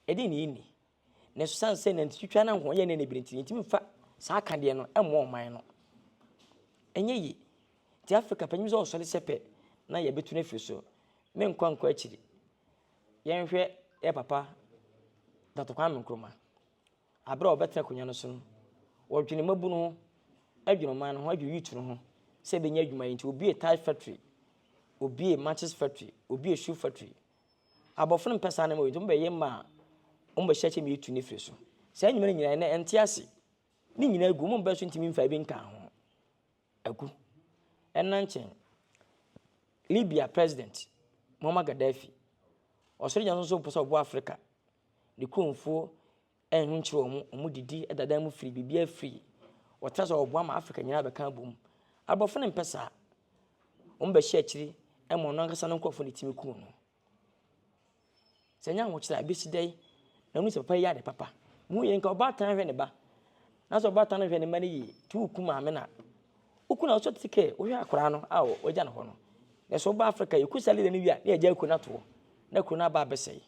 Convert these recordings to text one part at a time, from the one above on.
edi ni ni ne so san se na ntwitwa na ho ye ne binti ntimi fa saa kade no emo oman no enye yi ti Africa panyim so osole sepe na ye betu na fi so me nkwankwa akiri yen hwe e papa Dr. Kwame Nkrumah abra obetra konya no so no wodwene mabu no adwene man no ho adwu yitu no ho se benya adwuma yi nti obi e tie factory obi e matches factory obi e shoe factory abofo mpesa na mo yitu mbe yema mbe hyeche me yitu ne firi so se anyuma nyina na ente ase ni nyina agu mo mbe so ntimi mfa bi nka ho agu enanchen Libya president Muammar Gaddafi osori janso so poso bo Africa ni kunfo enhu nchiro omu didi edada mu free bibia free wotraso obo ama Africa nyina be kan bom abofo ne mpesa mbe hyeche emo no ankasa no nkofo ne timi ku no senya ho kira besi dai na nu se papa ya de papa mu ye nka oba tan hwe ne ba na so oba tan hwe ne mani yi tu ku ma me na ukuna so tike wo hwe akora no a wo ja ne ho no na so ba Africa yiku sale de ne wi a na ja ku na to na ku na ba besei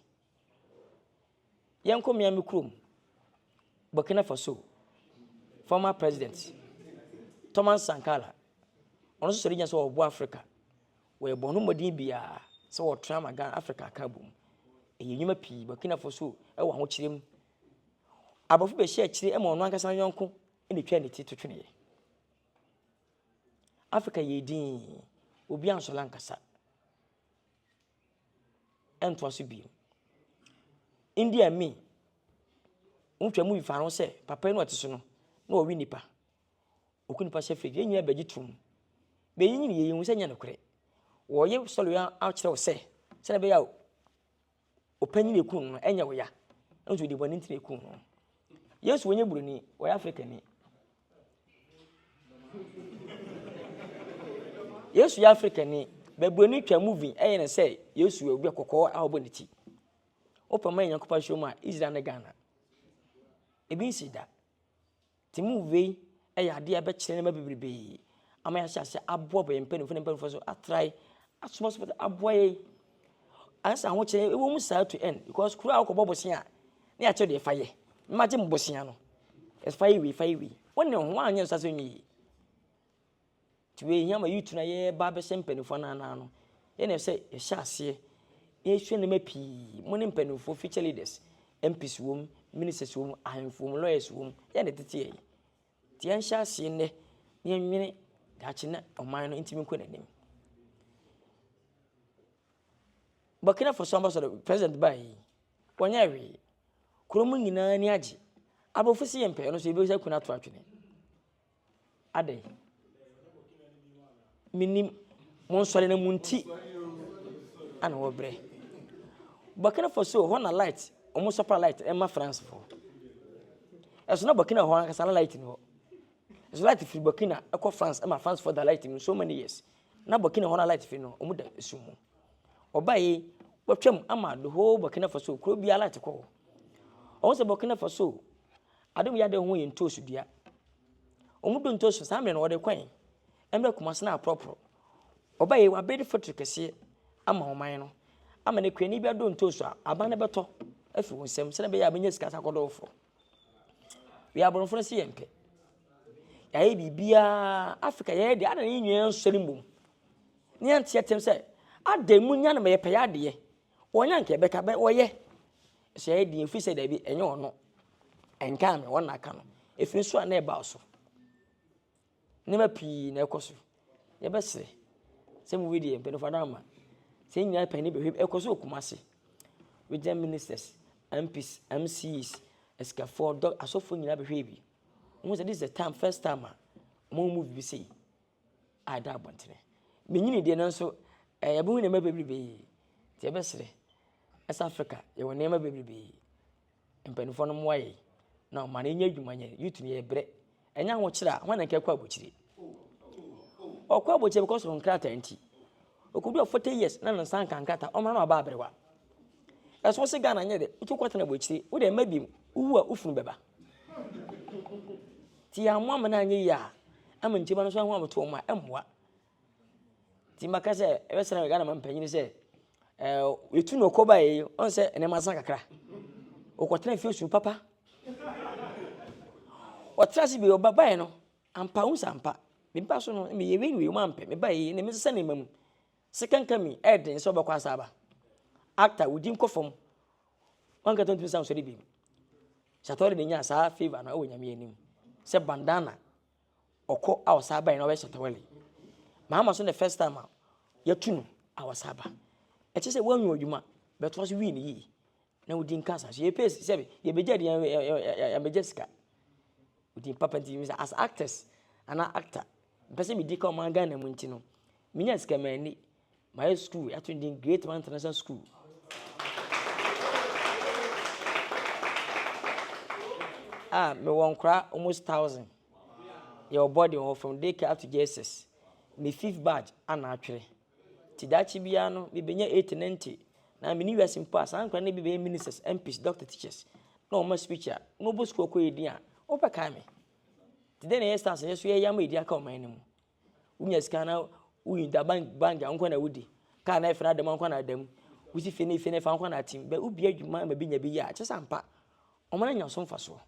yanko me amikrum Burkina Faso former president Thomas Sankara ono so sori nya so obo Africa we bonu modin bia se wo trama Ghana Africa ka bom enyuma pi Burkina Faso e wo ho kirem abofo be hye kire e mo no ankasa yonko ene twa ne tito twene Africa yedin obi ansola nkasa ento aso bi India mi untwa mu ifa no se papa no ateso no na owi nipa okunipa shefredi enyina baji tum be yin ye yin senya nokre wo ye solo ya a kire wo se na be ya opanyin ekun no enya wo ya enzo di boni ntin ekun no Yesu wonye buruni wo Africa ni Yesu ya Africa ni be buruni twa movie eye ne se Yesu obi kokko a obo niti opama yankopa shoma Israel na Ghana ebi sida timu vei eya ade abe kire na mabibrebe ama ya hyase abo bo yempanifo so atrai asoma so abo ye ansa ho kire ewo mu sa to end because kura akobo bosia na ya kire de faye maje mbosia no es faye we wonne ho anya so nyi tiwe nyama yutu na ye ba be sempanifo na no ye na se ye hyase ye hwe ne mapi mo ne mpanifo future leaders MPs wom ministers wom ahemfo lawyers wom ye ne tete ye ti an hyase ne ne nwene dachi na oman no ntimi ko nanim Burkina Faso ambassador president bai wonya wi kromu nyina ni age abofu si yempe no so ebe sa kuna to atwene adai minim mon sore na munti ana wo bre Burkina Faso ho na light omo super light Emma France for eso na Burkina ho an kasa light no eso light fi Burkina ekọ France Emma France for the light in so many years na Burkina ho na light fi no omo da esumu obaye watwam ama the whole Burkina Faso kro bia light ko o se Burkina Faso adom ya de ho ye ntosu dua omo do ntosu samre no wode kwan emre kumase na propro obaye wa bedi factory kese ama oman no ama ne kwani bia do ntosu aba na beto afi wonsem se na be ya benya sika sakodofo we abonfo se yempe ya ye bibia Africa ye de ana ne nyen nsori mbom ne antie tem se adamu nya na me yepe ya de wonya nke beka be woye se ye de fi se da bi enye ono enka me wona aka no efiri so na e ba so ne mapi na ekoso ye be se mu video yempe no fada ma se nya pa ni be ekoso okumase with them ministers MPs MCs escafo dog asofo nyina be hwebi mo say this is the time first time mo move be say ada abontene menyini de nanso yabu ne mabebrebe ti ebesere West Africa ye wona mabebrebe empanifo no moye na o mane nya adwumanye youth ne ye bre enya ho kira ho na nke kwa abochire okwa abochire because of nkrata anti okubi of 40 years na nsan kan krata o mama ba abrewa eso se Ghana nye de utukwata na abochire wo de mabim uwu a ufunu beba ti amwa na anye ya amantiba no so ho amoto ma emwa ti makase ebesere Ghana mampanyini se etu no koba on se ene masan kakra okotena fie su papa otrasi bi obabae no ampa unsampa meba so no me yewe mampe meba yi ne mesesa ne mam second kami eden so obekwa asaba actor udin kofom wanka tontu sam so de bi shatori de nya sa favor na o nyame anim se bandana oko awsaba na we shatawale mama so the first time yatunu awsaba eche se wanwu adwuma beto so wi ni yi na udin kansa so ye pace se ye beja de ya mejessica udin papa nti as actors ana actor pese me di ka man Ghana mu nti no minya sika mani my school atundin Great Man International School me won kra almost 1,000 your body from daycare up to JSS me fifth batch ana atwere ti dachi bia no me benya 890 na me ni wese mpa san kra na bi be ministers MPs doctor teachers no ma speaker no bo school ko edi a opeka me ti den yes stars yes ye yam edi aka o man ni mu unya sika na uyi da bank anko na wudi ka na efra dem anko na dem wusi fene fa anko na tim be ubi adwuma ma binya bi ya chesa mpa o man nya so mfa so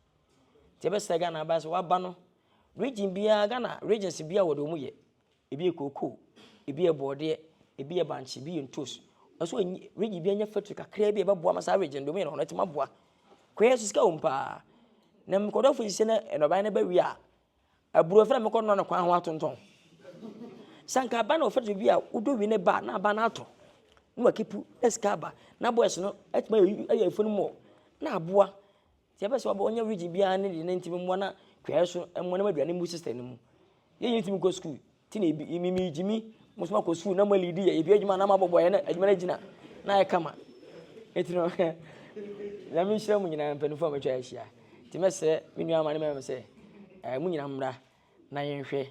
ti be sega na ba so wa ba no region bia Ghana regions bia wo do mu ye ebi ekoko ebi ebode ebi ebanchi bi entos aso region bia nya factory kakra bi ebe boa masa region do me no ti maboa kwesu sika umpa na mkodo fo sise na enoban na ba wi a aburo fra mkodo no kwa ho atonton sanka ba na factory bia udo wi ne ba na ba na ato no akipu eskaba na boys no etima ayi fonu mo na aboa ti ebe so ba onya region bia ne de ntimi mo na kwesu mo na maduane mu sister ni mu ye ntimi go school ti na mimi jimi musuma ko school na ma lead ye bi adwuma na ma boboye na adwuma na gina na ye kama etino na mi hira mu nyina mpanufo ma twa ahia ti mese mi nua ma ne me se mu nyina mmra na yenhwe